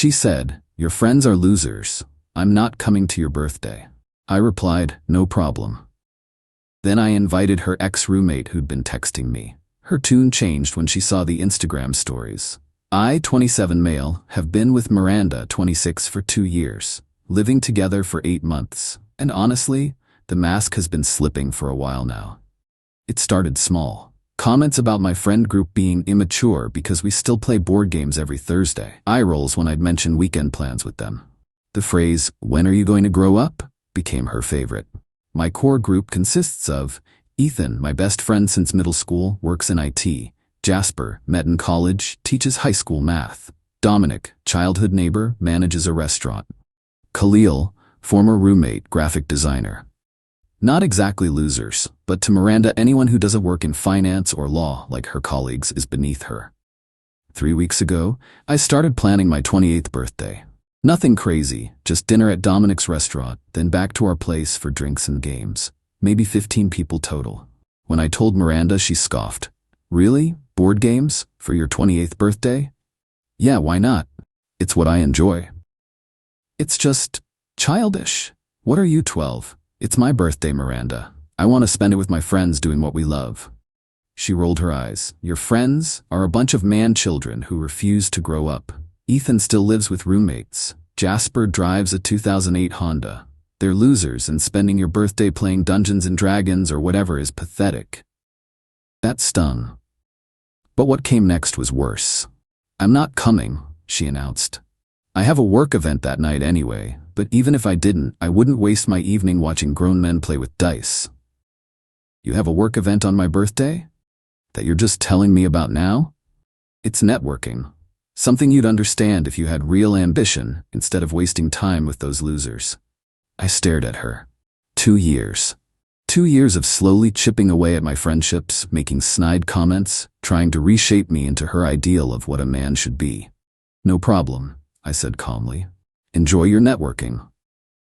She said, "Your friends are losers. I'm not coming to your birthday." I replied, "No problem." Then I invited her ex-roommate who'd been texting me. Her tune changed when she saw the Instagram stories. I, 27 male, have been with Miranda, 26, for 2 years, living together for 8 months. And honestly, the mask has been slipping for a while now. It started small. Comments about my friend group being immature because we still play board games every Thursday. Eye rolls when I'd mention weekend plans with them. The phrase, "When are you going to grow up?" became her favorite. My core group consists of Ethan, my best friend since middle school, works in IT. Jasper, met in college, teaches high school math. Dominic, childhood neighbor, manages a restaurant. Khalil, former roommate, graphic designer. Not exactly losers, but to Miranda, anyone who doesn't work in finance or law like her colleagues is beneath her. 3 weeks ago, I started planning my 28th birthday. Nothing crazy, just dinner at Dominic's restaurant, then back to our place for drinks and games. Maybe 15 people total. When I told Miranda, she scoffed. "Really? Board games? For your 28th birthday?" "Yeah, why not? It's what I enjoy." "It's just childish. What are you, 12? It's my birthday, Miranda. I want to spend it with my friends doing what we love." She rolled her eyes. "Your friends are a bunch of man-children who refuse to grow up. Ethan still lives with roommates. Jasper drives a 2008 Honda. They're losers, and spending your birthday playing Dungeons and Dragons or whatever is pathetic." That stung. But what came next was worse. "I'm not coming," she announced. "I have a work event that night anyway, but even if I didn't, I wouldn't waste my evening watching grown men play with dice." "You have a work event on my birthday? That you're just telling me about now?" "It's networking. Something you'd understand if you had real ambition instead of wasting time with those losers." I stared at her. 2 years. 2 years of slowly chipping away at my friendships, making snide comments, trying to reshape me into her ideal of what a man should be. "No problem," I said calmly. "Enjoy your networking."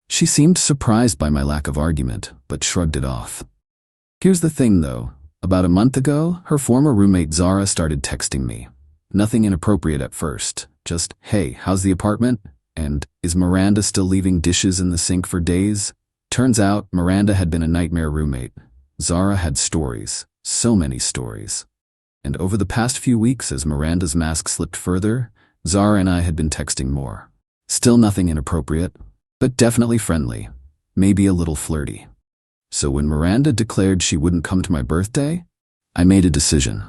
She seemed surprised by my lack of argument, but shrugged it off. Here's the thing though. About a month ago, her former roommate Zara started texting me. Nothing inappropriate at first, just, "Hey, how's the apartment?" And, "Is Miranda still leaving dishes in the sink for days?" Turns out, Miranda had been a nightmare roommate. Zara had stories, so many stories. And over the past few weeks, as Miranda's mask slipped further, Zara and I had been texting more. Still nothing inappropriate, but definitely friendly, maybe a little flirty. So when Miranda declared she wouldn't come to my birthday, I made a decision.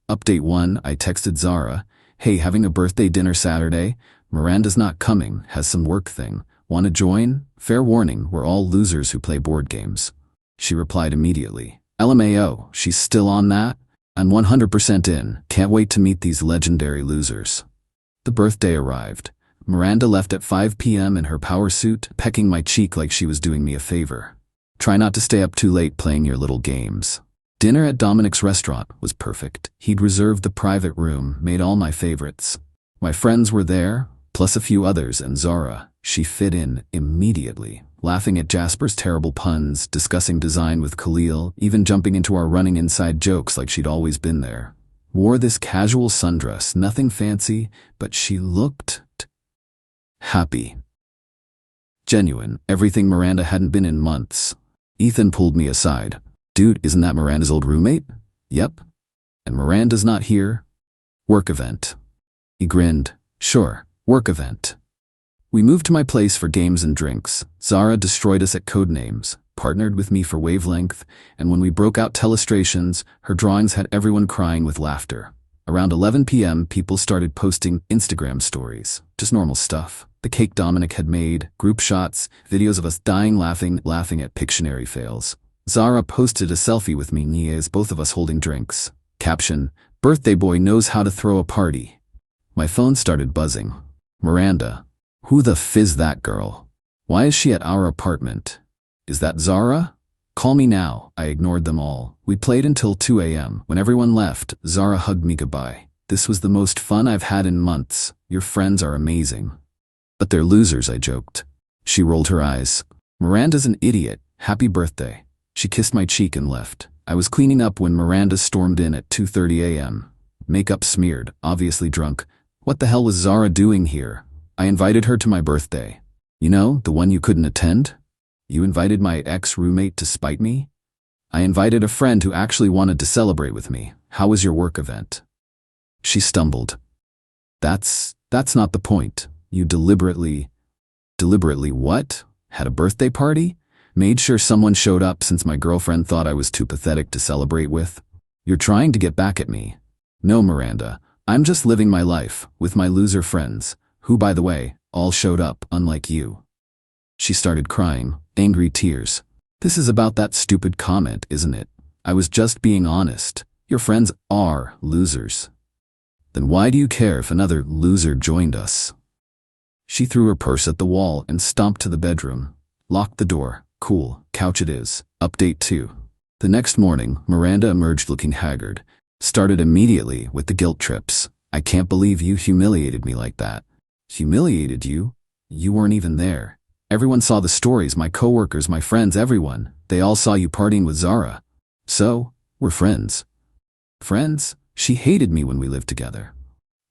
Update 1, I texted Zara, "Hey, having a birthday dinner Saturday. Miranda's not coming, has some work thing. Want to join? Fair warning, we're all losers who play board games." She replied immediately, "LMAO, she's still on that? I'm 100% in. Can't wait to meet these legendary losers." The birthday arrived. Miranda left at 5 p.m. in her power suit, pecking my cheek like she was doing me a favor. "Try not to stay up too late playing your little games." Dinner at Dominic's restaurant was perfect. He'd reserved the private room, made all my favorites. My friends were there, plus a few others, and Zara. She fit in immediately, laughing at Jasper's terrible puns, discussing design with Khalil, even jumping into our running inside jokes like she'd always been there. Wore this casual sundress, nothing fancy, but she looked happy. Genuine, everything Miranda hadn't been in months. Ethan pulled me aside. "Dude, isn't that Miranda's old roommate?" "Yep." "And Miranda's not here?" "Work event." He grinned. "Sure, work event." We moved to my place for games and drinks. Zara destroyed us at Codenames, partnered with me for Wavelength, and when we broke out Telestrations, her drawings had everyone crying with laughter. Around 11 p.m., people started posting Instagram stories. Just normal stuff. The cake Dominic had made, group shots, videos of us dying laughing at Pictionary fails. Zara posted a selfie with me, Nias, both of us holding drinks. Caption, "Birthday boy knows how to throw a party." My phone started buzzing. Miranda. Who the f is that girl? Why is she at our apartment? Is that Zara? Call me now. I ignored them all. We played until 2 a.m. When everyone left, Zara hugged me goodbye. "This was the most fun I've had in months. Your friends are amazing." "But they're losers," I joked. She rolled her eyes. "Miranda's an idiot. Happy birthday." She kissed my cheek and left. I was cleaning up when Miranda stormed in at 2:30 a.m. Makeup smeared, obviously drunk. What the hell was Zara doing here? I invited her to my birthday. You know, the one you couldn't attend? You invited my ex-roommate to spite me? I invited a friend who actually wanted to celebrate with me. How was your work event? She stumbled. That's not the point. You deliberately what? Had a birthday party? Made sure someone showed up since my girlfriend thought I was too pathetic to celebrate with? You're trying to get back at me. No, Miranda. I'm just living my life, with my loser friends, who, by the way, all showed up, unlike you. She started crying, angry tears. This is about that stupid comment, isn't it? I was just being honest. Your friends are losers. Then why do you care if another loser joined us? She threw her purse at the wall and stomped to the bedroom. Locked the door. Cool, couch it is. Update 2. The next morning, Miranda emerged looking haggard. Started immediately with the guilt trips. I can't believe you humiliated me like that. Humiliated you? You weren't even there. Everyone saw the stories, my coworkers, my friends, everyone. They all saw you partying with Zara. So, we're friends. Friends? She hated me when we lived together.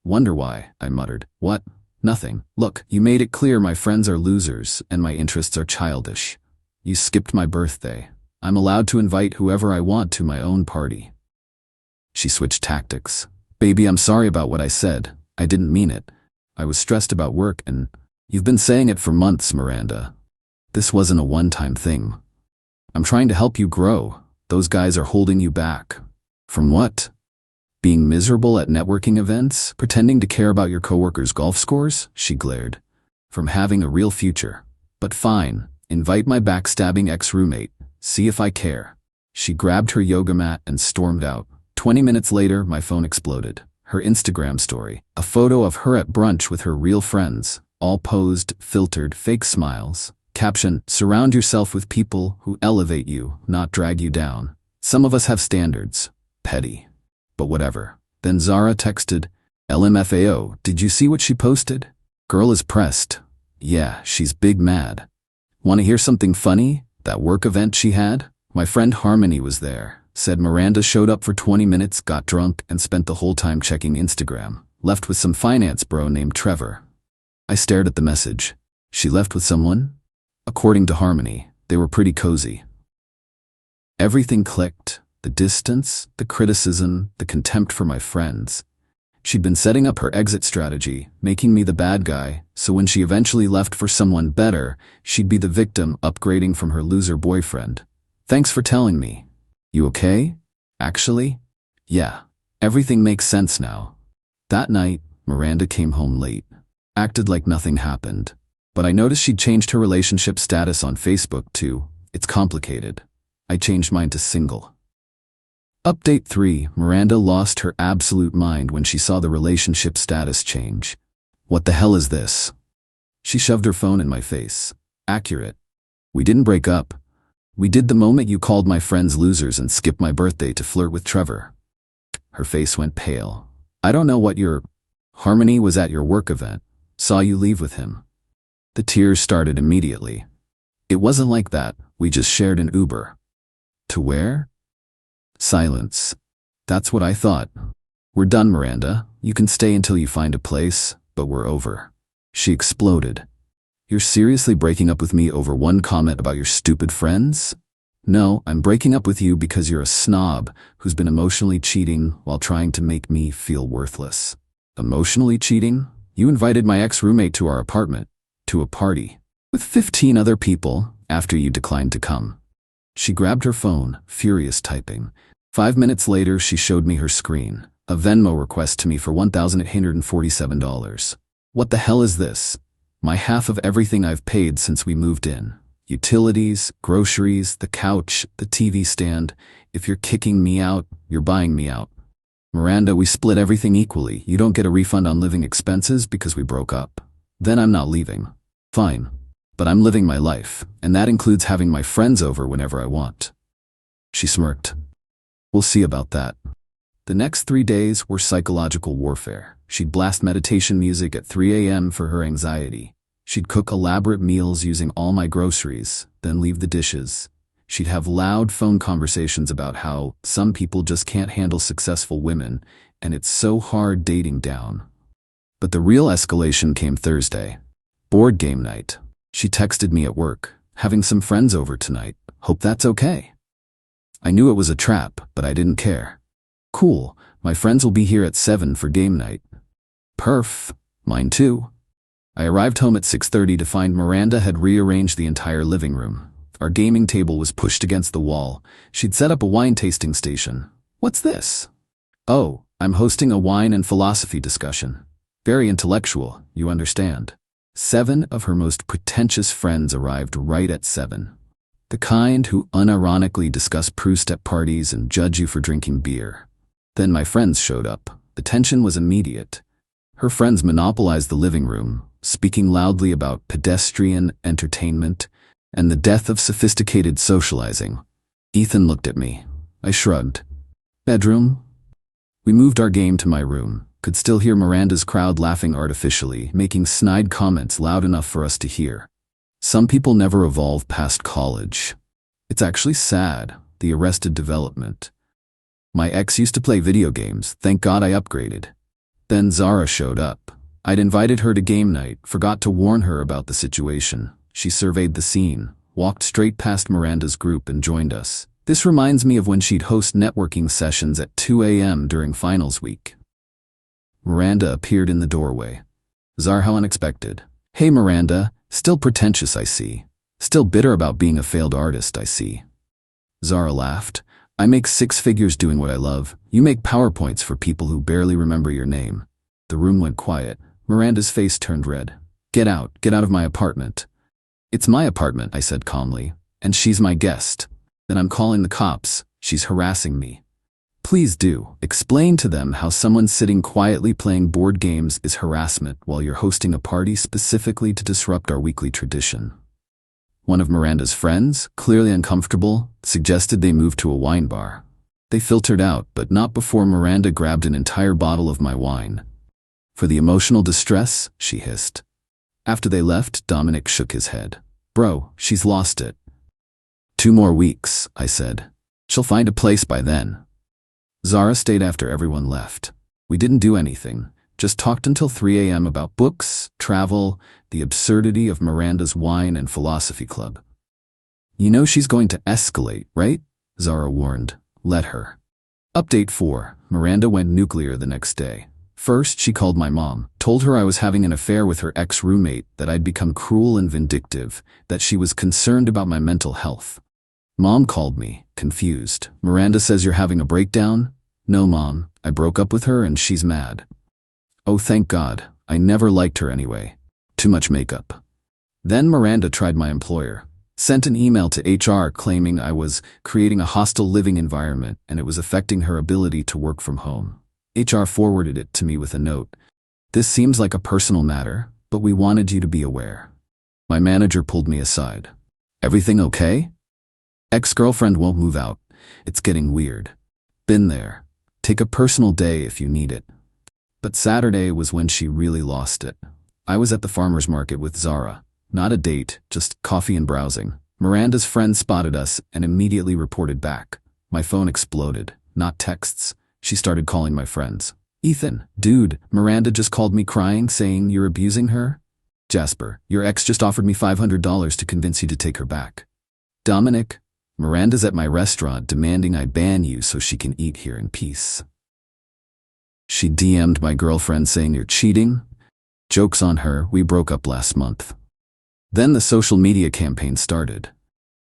Wonder why, I muttered. What? Nothing. Look, you made it clear my friends are losers and my interests are childish. You skipped my birthday. I'm allowed to invite whoever I want to my own party. She switched tactics. Baby, I'm sorry about what I said. I didn't mean it. I was stressed about work and you've been saying it for months, Miranda. This wasn't a one-time thing. I'm trying to help you grow. Those guys are holding you back. From what? Being miserable at networking events? Pretending to care about your coworkers' golf scores? She glared. From having a real future. But fine. Invite my backstabbing ex-roommate. See if I care. She grabbed her yoga mat and stormed out. 20 minutes later, my phone exploded. Her Instagram story. A photo of her at brunch with her real friends. All posed, filtered, fake smiles. Caption, surround yourself with people who elevate you, not drag you down. Some of us have standards. Petty. But whatever. Then Zara texted, LMFAO, did you see what she posted? Girl is pressed. Yeah, she's big mad. Want to hear something funny? That work event she had? My friend Harmony was there. Said Miranda showed up for 20 minutes, got drunk, and spent the whole time checking Instagram. Left with some finance bro named Trevor. I stared at the message. She left with someone? According to Harmony, they were pretty cozy. Everything clicked. The distance, the criticism, the contempt for my friends. She'd been setting up her exit strategy, making me the bad guy, so when she eventually left for someone better, she'd be the victim upgrading from her loser boyfriend. Thanks for telling me. You okay? Actually? Yeah. Everything makes sense now. That night, Miranda came home late. Acted like nothing happened. But I noticed she'd changed her relationship status on Facebook too. It's complicated. I changed mine to single. Update 3. Miranda lost her absolute mind when she saw the relationship status change. What the hell is this? She shoved her phone in my face. Accurate. We didn't break up. We did the moment you called my friends losers and skipped my birthday to flirt with Trevor. Her face went pale. I don't know what your... Harmony was at your work event. Saw you leave with him. The tears started immediately. It wasn't like that. We just shared an Uber. To where? Silence. That's what I thought. We're done, Miranda. You can stay until you find a place, but we're over. She exploded. You're seriously breaking up with me over one comment about your stupid friends? No, I'm breaking up with you because you're a snob who's been emotionally cheating while trying to make me feel worthless. Emotionally cheating? You invited my ex-roommate to our apartment, to a party, with 15 other people after you declined to come. She grabbed her phone, furious typing. 5 minutes later, she showed me her screen. A Venmo request to me for $1,847. What the hell is this? My half of everything I've paid since we moved in. Utilities, groceries, the couch, the TV stand. If you're kicking me out, you're buying me out. Miranda, we split everything equally. You don't get a refund on living expenses because we broke up. Then I'm not leaving. Fine. But I'm living my life, and that includes having my friends over whenever I want. She smirked. We'll see about that. The next 3 days were psychological warfare. She'd blast meditation music at 3 a.m. for her anxiety. She'd cook elaborate meals using all my groceries, then leave the dishes. She'd have loud phone conversations about how some people just can't handle successful women, and it's so hard dating down. But the real escalation came Thursday. Board game night. She texted me at work, having some friends over tonight. Hope that's okay. I knew it was a trap, but I didn't care. Cool, my friends will be here at 7 for game night. Perf, mine too. I arrived home at 6:30 to find Miranda had rearranged the entire living room. Our gaming table was pushed against the wall. She'd set up a wine tasting station. What's this? Oh, I'm hosting a wine and philosophy discussion. Very intellectual, you understand. 7 of her most pretentious friends arrived right at 7. The kind who unironically discuss Proust at parties and judge you for drinking beer. Then my friends showed up. The tension was immediate. Her friends monopolized the living room, speaking loudly about pedestrian entertainment and the death of sophisticated socializing. Ethan looked at me. I shrugged. Bedroom? We moved our game to my room. Could still hear Miranda's crowd laughing artificially, making snide comments loud enough for us to hear. Some people never evolve past college. It's actually sad, the arrested development. My ex used to play video games, thank God I upgraded. Then Zara showed up. I'd invited her to game night, forgot to warn her about the situation. She surveyed the scene, walked straight past Miranda's group and joined us. This reminds me of when she'd host networking sessions at 2 a.m. during finals week. Miranda appeared in the doorway. Zara, how unexpected. Hey Miranda, still pretentious I see. Still bitter about being a failed artist I see. Zara laughed. I make 6 figures doing what I love. You make PowerPoints for people who barely remember your name. The room went quiet. Miranda's face turned red. Get out of my apartment. It's my apartment, I said calmly, and she's my guest. Then I'm calling the cops. She's harassing me. Please do. Explain to them how someone sitting quietly playing board games is harassment while you're hosting a party specifically to disrupt our weekly tradition. One of Miranda's friends, clearly uncomfortable, suggested they move to a wine bar. They filtered out, but not before Miranda grabbed an entire bottle of my wine. For the emotional distress, she hissed. After they left, Dominic shook his head. Bro, she's lost it. 2 more weeks, I said. She'll find a place by then. Zara stayed after everyone left. We didn't do anything, just talked until 3 a.m. about books, travel, the absurdity of Miranda's wine and philosophy club. You know she's going to escalate, right? Zara warned. Let her. Update 4. Miranda went nuclear the next day. First, she called my mom, told her I was having an affair with her ex-roommate, that I'd become cruel and vindictive, that she was concerned about my mental health. Mom called me, confused. Miranda says you're having a breakdown? No, Mom. I broke up with her and she's mad. Oh, thank God. I never liked her anyway. Too much makeup. Then Miranda tried my employer. Sent an email to HR claiming I was creating a hostile living environment and it was affecting her ability to work from home. HR forwarded it to me with a note. This seems like a personal matter, but we wanted you to be aware. My manager pulled me aside. Everything okay? Ex-girlfriend won't move out. It's getting weird. Been there. Take a personal day if you need it. But Saturday was when she really lost it. I was at the farmer's market with Zara. Not a date, just coffee and browsing. Miranda's friend spotted us and immediately reported back. My phone exploded, not texts. She started calling my friends. Ethan, dude, Miranda just called me crying saying you're abusing her. Jasper, your ex just offered me $500 to convince you to take her back. Dominic, Miranda's at my restaurant demanding I ban you so she can eat here in peace. She DM'd my girlfriend saying you're cheating. Joke's on her, we broke up last month. Then the social media campaign started.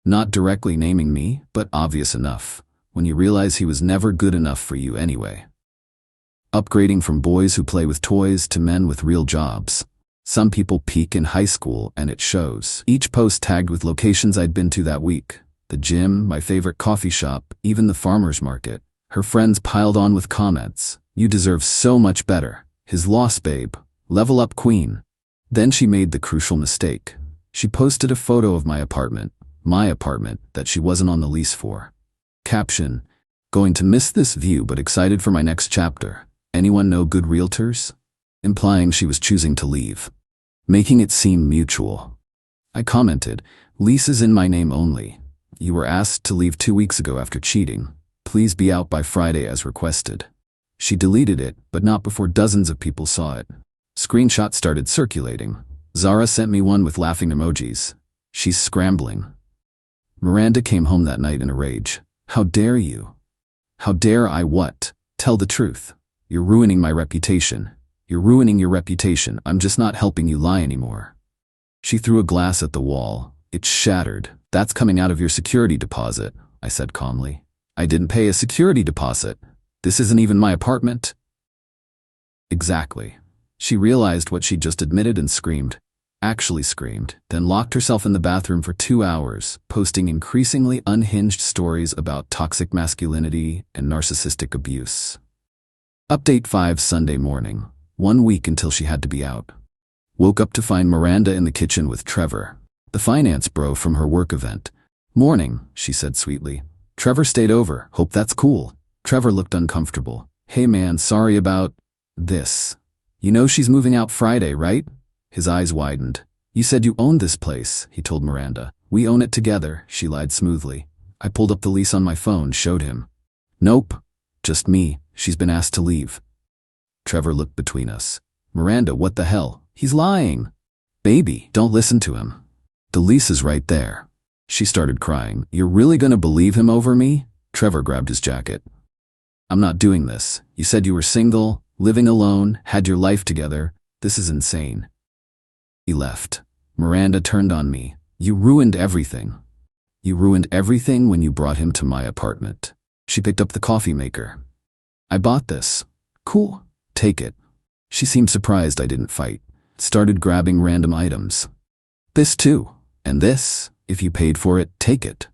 Not directly naming me, but obvious enough, when you realize he was never good enough for you anyway. Upgrading from boys who play with toys to men with real jobs. Some people peak in high school and it shows. Each post tagged with locations I'd been to that week. The gym, my favorite coffee shop, even the farmer's market. Her friends piled on with comments. You deserve so much better. His loss, babe. Level up queen. Then she made the crucial mistake. She posted a photo of my apartment that she wasn't on the lease for. Caption, going to miss this view but excited for my next chapter. Anyone know good realtors? Implying she was choosing to leave. Making it seem mutual. I commented, lease is in my name only. You were asked to leave 2 weeks ago after cheating. Please be out by Friday as requested. She deleted it, but not before dozens of people saw it. Screenshots started circulating. Zara sent me one with laughing emojis. She's scrambling. Miranda came home that night in a rage. How dare you? How dare I what? Tell the truth. You're ruining my reputation. You're ruining your reputation. I'm just not helping you lie anymore. She threw a glass at the wall. It shattered. That's coming out of your security deposit, I said calmly. I didn't pay a security deposit. This isn't even my apartment. Exactly. She realized what she just admitted and screamed. Actually screamed, then locked herself in the bathroom for 2 hours, posting increasingly unhinged stories about toxic masculinity and narcissistic abuse. Update 5 Sunday morning. 1 week until she had to be out. Woke up to find Miranda in the kitchen with Trevor, the finance bro from her work event. Morning, she said sweetly. Trevor stayed over. Hope that's cool. Trevor looked uncomfortable. Hey man, sorry about this. You know she's moving out Friday, right? His eyes widened. You said you owned this place, he told Miranda. We own it together, she lied smoothly. I pulled up the lease on my phone, showed him. Nope. Just me. She's been asked to leave. Trevor looked between us. Miranda, what the hell? He's lying. Baby, don't listen to him. The lease is right there. She started crying. You're really gonna believe him over me? Trevor grabbed his jacket. I'm not doing this. You said you were single, living alone, had your life together. This is insane. He left. Miranda turned on me. You ruined everything. You ruined everything when you brought him to my apartment. She picked up the coffee maker. I bought this. Cool. Take it. She seemed surprised I didn't fight. Started grabbing random items. This too. And this. If you paid for it, take it.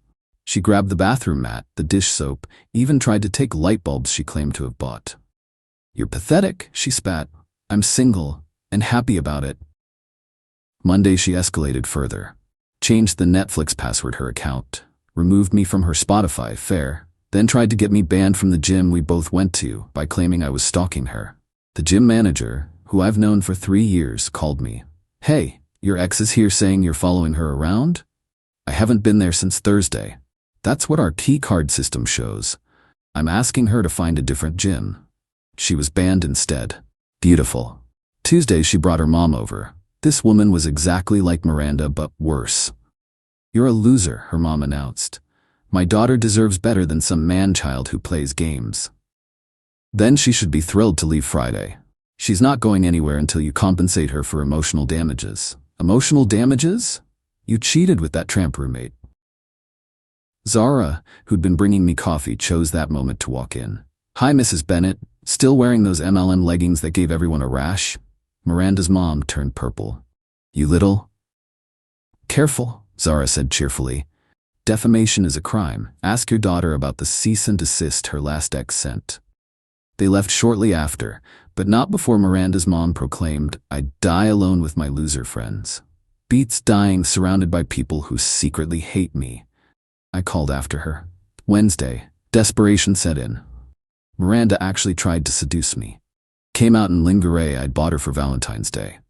She grabbed the bathroom mat, the dish soap, even tried to take light bulbs she claimed to have bought. You're pathetic, she spat. I'm single, and happy about it. Monday she escalated further. Changed the Netflix password her account. Removed me from her Spotify, fair. Then tried to get me banned from the gym we both went to by claiming I was stalking her. The gym manager, who I've known for 3 years, called me. Hey, your ex is here saying you're following her around? I haven't been there since Thursday. That's what our key card system shows. I'm asking her to find a different gym. She was banned instead. Beautiful. Tuesday she brought her mom over. This woman was exactly like Miranda, but worse. You're a loser, her mom announced. My daughter deserves better than some man-child who plays games. Then she should be thrilled to leave Friday. She's not going anywhere until you compensate her for emotional damages. Emotional damages? You cheated with that tramp roommate. Zara, who'd been bringing me coffee, chose that moment to walk in. Hi, Mrs. Bennett. Still wearing those MLM leggings that gave everyone a rash? Miranda's mom turned purple. You little? Careful, Zara said cheerfully. Defamation is a crime. Ask your daughter about the cease and desist her last ex sent. They left shortly after, but not before Miranda's mom proclaimed, I'd die alone with my loser friends. Beats dying surrounded by people who secretly hate me. I called after her. Wednesday, desperation set in. Miranda actually tried to seduce me. Came out in lingerie I'd bought her for Valentine's Day.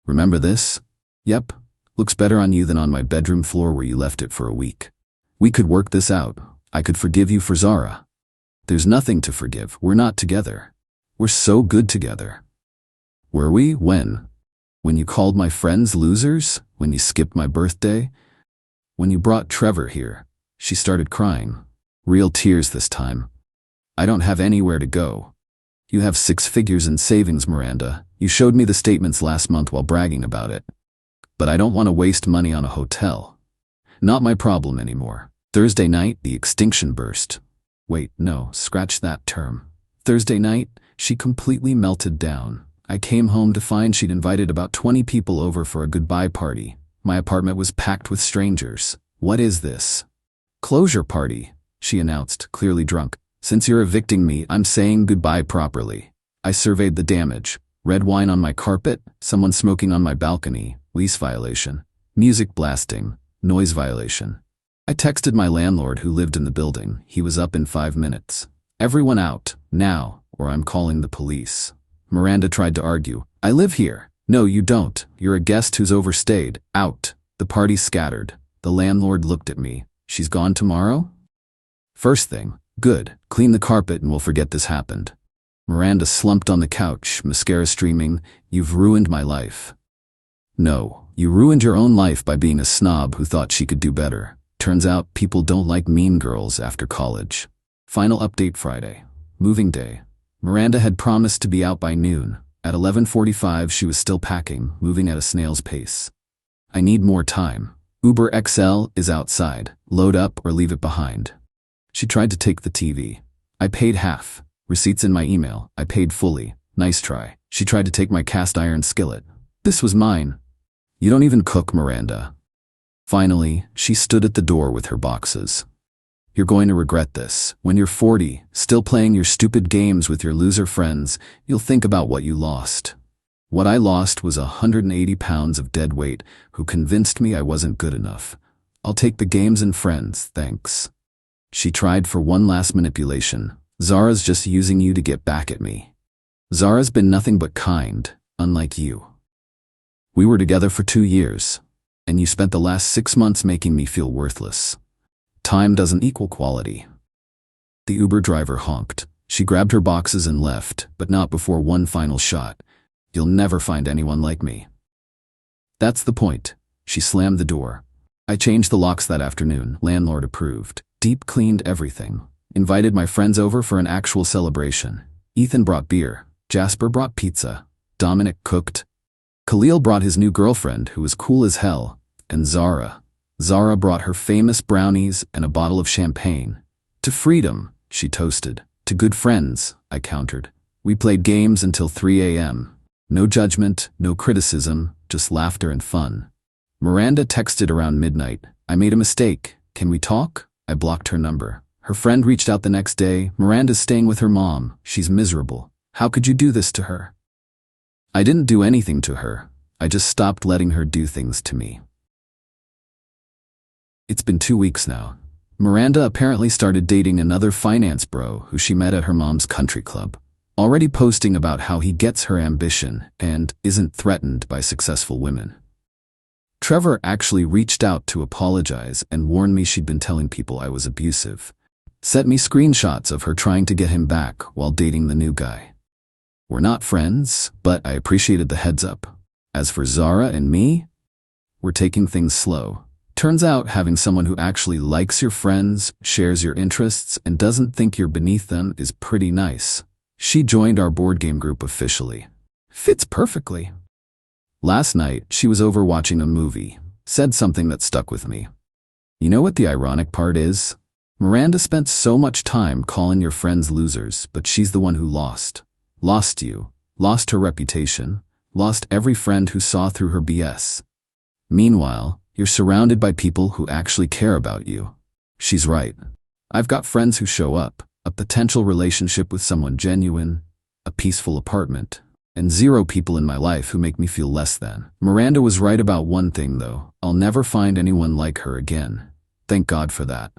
Remember this? Yep. Looks better on you than on my bedroom floor where you left it for a week. We could work this out. I could forgive you for Zara. There's nothing to forgive. We're not together. We're so good together. Were we? When? When you called my friends losers? When you skipped my birthday? When you brought Trevor here? She started crying. Real tears this time. I don't have anywhere to go. You have 6 figures in savings, Miranda. You showed me the statements last month while bragging about it. But I don't want to waste money on a hotel. Not my problem anymore. Thursday night, the extinction burst. Wait, no, scratch that term. Thursday night, she completely melted down. I came home to find she'd invited about 20 people over for a goodbye party. My apartment was packed with strangers. What is this? Closure party, she announced, clearly drunk. Since you're evicting me, I'm saying goodbye properly. I surveyed the damage. Red wine on my carpet, someone smoking on my balcony, lease violation, music blasting, noise violation. I texted my landlord who lived in the building. He was up in 5 minutes. Everyone out, now, or I'm calling the police. Miranda tried to argue. I live here. No, you don't. You're a guest who's overstayed. Out. The party scattered. The landlord looked at me. She's gone tomorrow? First thing. Good. Clean the carpet and we'll forget this happened. Miranda slumped on the couch, mascara streaming. You've ruined my life. No, you ruined your own life by being a snob who thought she could do better. Turns out people don't like mean girls after college. Final update Friday. Moving day. Miranda had promised to be out by noon. At 11:45 she was still packing, moving at a snail's pace. I need more time. Uber XL is outside. Load up or leave it behind. She tried to take the TV. I paid half. Receipts in my email. I paid fully. Nice try. She tried to take my cast iron skillet. This was mine. You don't even cook, Miranda. Finally, she stood at the door with her boxes. You're going to regret this. When you're 40, still playing your stupid games with your loser friends, you'll think about what you lost. What I lost was 180 pounds of dead weight who convinced me I wasn't good enough. I'll take the games and friends, thanks. She tried for one last manipulation. Zara's just using you to get back at me. Zara's been nothing but kind, unlike you. We were together for 2 years, and you spent the last 6 months making me feel worthless. Time doesn't equal quality. The Uber driver honked. She grabbed her boxes and left, but not before one final shot. You'll never find anyone like me. That's the point. She slammed the door. I changed the locks that afternoon, landlord approved. Deep cleaned everything. Invited my friends over for an actual celebration. Ethan brought beer. Jasper brought pizza. Dominic cooked. Khalil brought his new girlfriend, who was cool as hell. And Zara brought her famous brownies and a bottle of champagne. To freedom, she toasted. To good friends, I countered. We played games until 3 a.m. No judgment, no criticism, just laughter and fun. Miranda texted around midnight. I made a mistake. Can we talk? I blocked her number. Her friend reached out the next day. Miranda's staying with her mom. She's miserable. How could you do this to her? I didn't do anything to her. I just stopped letting her do things to me. It's been 2 weeks now. Miranda apparently started dating another finance bro who she met at her mom's country club. Already posting about how he gets her ambition and isn't threatened by successful women. Trevor actually reached out to apologize and warned me she'd been telling people I was abusive. Sent me screenshots of her trying to get him back while dating the new guy. We're not friends, but I appreciated the heads up. As for Zara and me, we're taking things slow. Turns out having someone who actually likes your friends, shares your interests, and doesn't think you're beneath them is pretty nice. She joined our board game group officially. Fits perfectly. Last night, she was over watching a movie. Said something that stuck with me. You know what the ironic part is? Miranda spent so much time calling your friends losers, but she's the one who lost. Lost you. Lost her reputation. Lost every friend who saw through her BS. Meanwhile, you're surrounded by people who actually care about you. She's right. I've got friends who show up, a potential relationship with someone genuine, a peaceful apartment, and 0 people in my life who make me feel less than. Miranda was right about one thing though. I'll never find anyone like her again. Thank God for that.